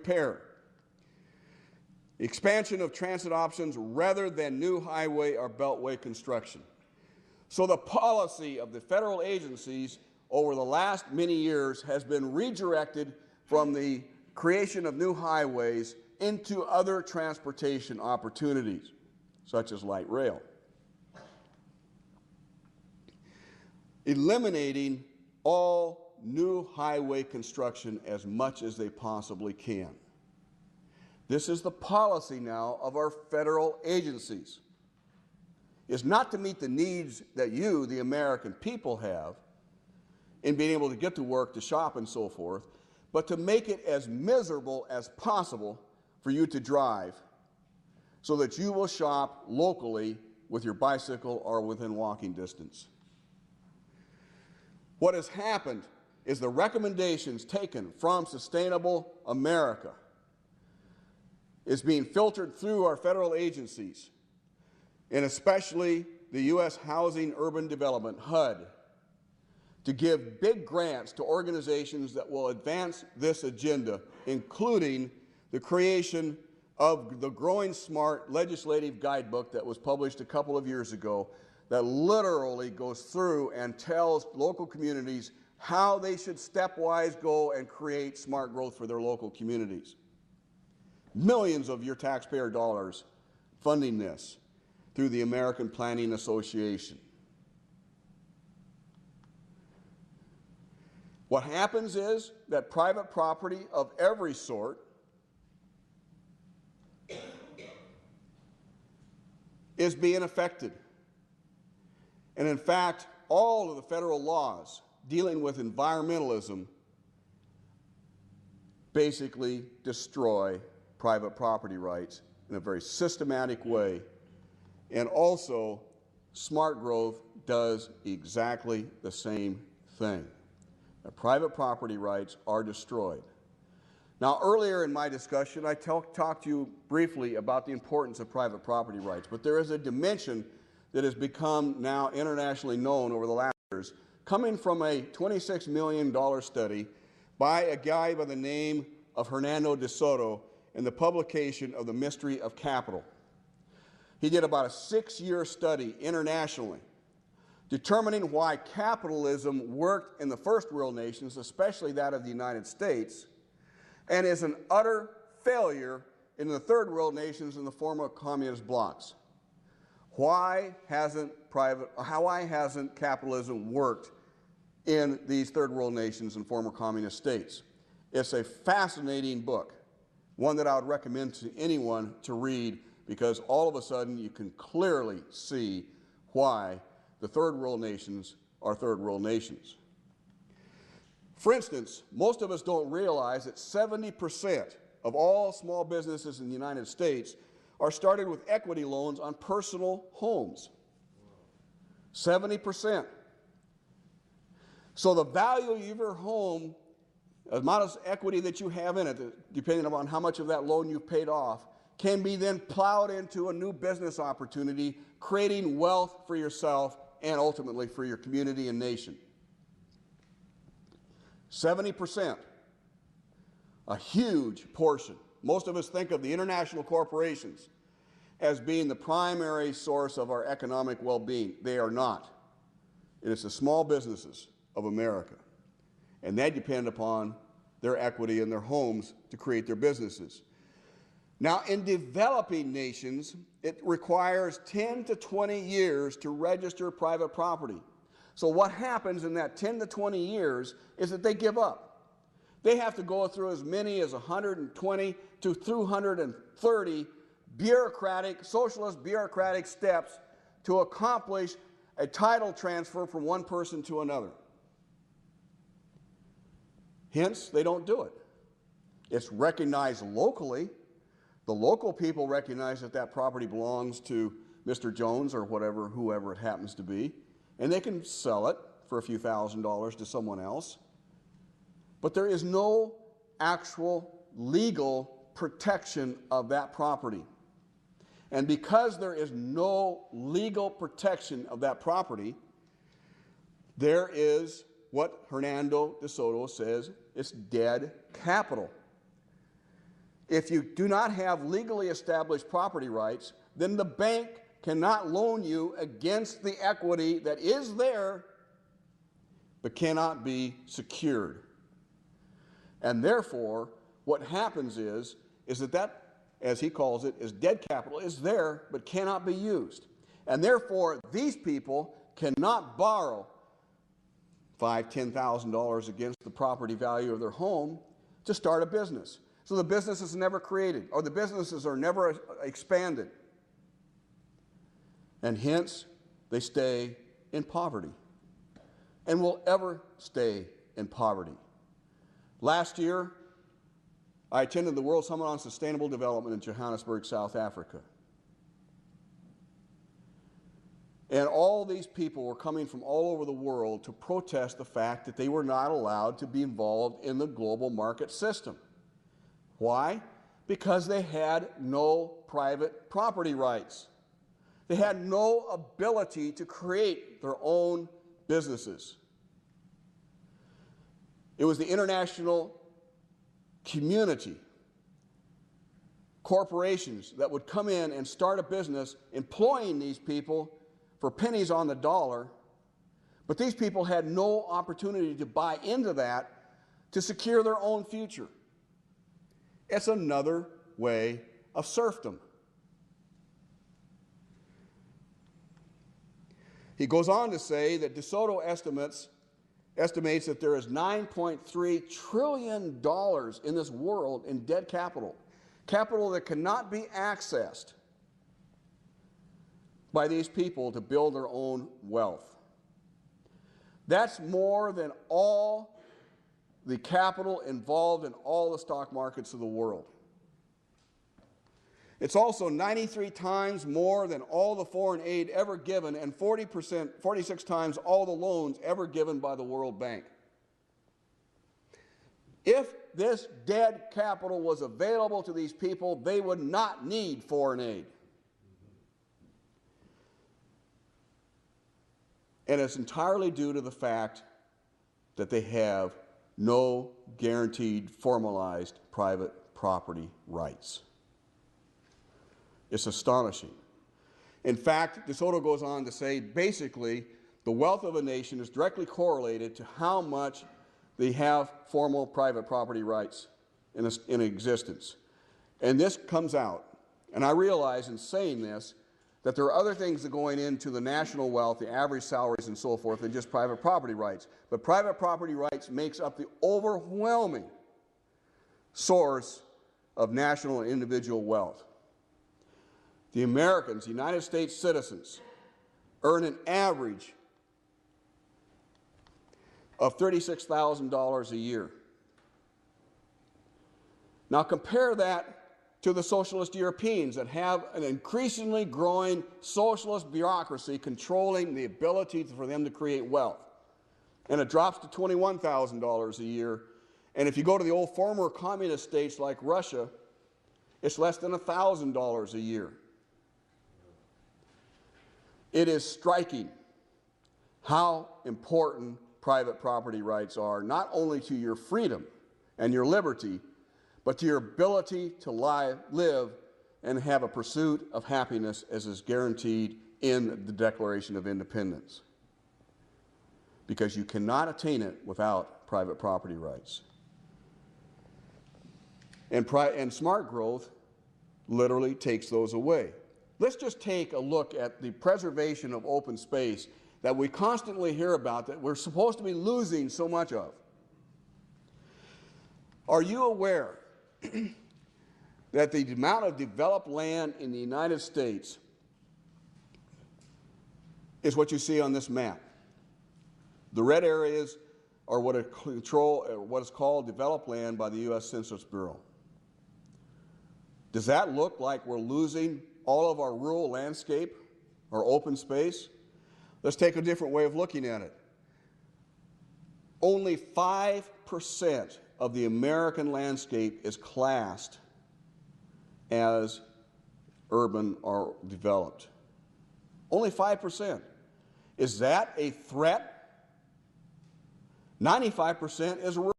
repair. Expansion of transit options rather than new highway or beltway construction. So the policy of the federal agencies over the last many years has been redirected from the creation of new highways into other transportation opportunities, such as light rail. Eliminating all new highway construction as much as they possibly can. This is the policy now of our federal agencies. It's not to meet the needs that you, the American people, have in being able to get to work, to shop, and so forth, but to make it as miserable as possible for you to drive so that you will shop locally with your bicycle or within walking distance. What has happened is the recommendations taken from Sustainable America is being filtered through our federal agencies, and especially the U.S. Housing Urban Development, HUD, to give big grants to organizations that will advance this agenda, including the creation of the Growing Smart legislative guidebook that was published a couple of years ago that literally goes through and tells local communities how they should stepwise go and create smart growth for their local communities. Millions of your taxpayer dollars funding this through the American Planning Association. What happens is that private property of every sort is being affected. And in fact, all of the federal laws dealing with environmentalism basically destroy private property rights in a very systematic way. And also, smart growth does exactly the same thing. The private property rights are destroyed. Now, earlier in my discussion, I talked to you briefly about the importance of private property rights, but there is a dimension that has become now internationally known over the last years, coming from a $26 million study by a guy by the name of Hernando de Soto in the publication of The Mystery of Capital. He did about a 6-year study internationally, determining why capitalism worked in the first world nations, especially that of the United States, and is an utter failure in the third world nations in the former communist blocs. Why hasn't capitalism worked in these third world nations and former communist states? It's a fascinating book, one that I would recommend to anyone to read, because all of a sudden you can clearly see why the third world nations are third world nations. For instance, most of us don't realize that 70% of all small businesses in the United States are started with equity loans on personal homes. 70%. So the value of your home, the amount of equity that you have in it, depending upon how much of that loan you've paid off, can be then plowed into a new business opportunity, creating wealth for yourself and ultimately for your community and nation. 70%, a huge portion. Most of us think of the international corporations as being the primary source of our economic well-being. They are not. It is the small businesses of America, and they depend upon their equity in their homes to create their businesses. Now, in developing nations, it requires 10 to 20 years to register private property. So what happens in that 10 to 20 years is that they give up. They have to go through as many as 120 to 230 socialist bureaucratic steps to accomplish a title transfer from one person to another. Hence, they don't do it. It's recognized locally. The local people recognize that that property belongs to Mr. Jones or whoever it happens to be, and they can sell it for a few $1,000s to someone else. But there is no actual legal protection of that property. And because there is no legal protection of that property, there is what Hernando de Soto says is dead capital. if you do not have legally established property rights, then the bank cannot loan you against the equity that is there but cannot be secured. And therefore, what happens is that, as he calls it, is dead capital, is there but cannot be used. And therefore, these people cannot borrow $5,000, $10,000 against the property value of their home to start a business. So the business is never created, or the businesses are never expanded. And hence, they stay in poverty and will ever stay in poverty. Last year, I attended the World Summit on Sustainable Development in Johannesburg, South Africa. And all these people were coming from all over the world to protest the fact that they were not allowed to be involved in the global market system. Why? Because they had no private property rights. They had no ability to create their own businesses. It was the international community, corporations that would come in and start a business employing these people for pennies on the dollar, but these people had no opportunity to buy into that to secure their own future. It's another way of serfdom. He goes on to say that DeSoto estimates that there is $9.3 trillion in this world in dead capital, capital that cannot be accessed by these people to build their own wealth. That's more than all the capital involved in all the stock markets of the world. It's also 93 times more than all the foreign aid ever given and 46 times all the loans ever given by the World Bank. If this dead capital was available to these people, they would not need foreign aid. And it's entirely due to the fact that they have no guaranteed, formalized private property rights. It's astonishing. In fact, DeSoto goes on to say, basically, the wealth of a nation is directly correlated to how much they have formal private property rights in existence. And this comes out, and I realize in saying this, that there are other things that going into the national wealth, the average salaries and so forth, than just private property rights. But private property rights makes up the overwhelming source of national and individual wealth. The Americans, United States citizens, earn an average of $36,000 a year. Now compare that to the socialist Europeans that have an increasingly growing socialist bureaucracy controlling the ability for them to create wealth. And it drops to $21,000 a year. And if you go to the old former communist states like Russia, it's less than $1,000 a year. It is striking how important private property rights are, not only to your freedom and your liberty, but to your ability to live and have a pursuit of happiness as is guaranteed in the Declaration of Independence. Because you cannot attain it without private property rights. And smart growth literally takes those away. Let's just take a look at the preservation of open space that we constantly hear about, that we're supposed to be losing so much of. Are you aware that the amount of developed land in the United States is what you see on this map? The red areas are what is called developed land by the U.S. Census Bureau. Does that look like we're losing all of our rural landscape, our open space? Let's take a different way of looking at it. Only 5% of the American landscape is classed as urban or developed. Only 5%. Is that a threat? 95% is rural.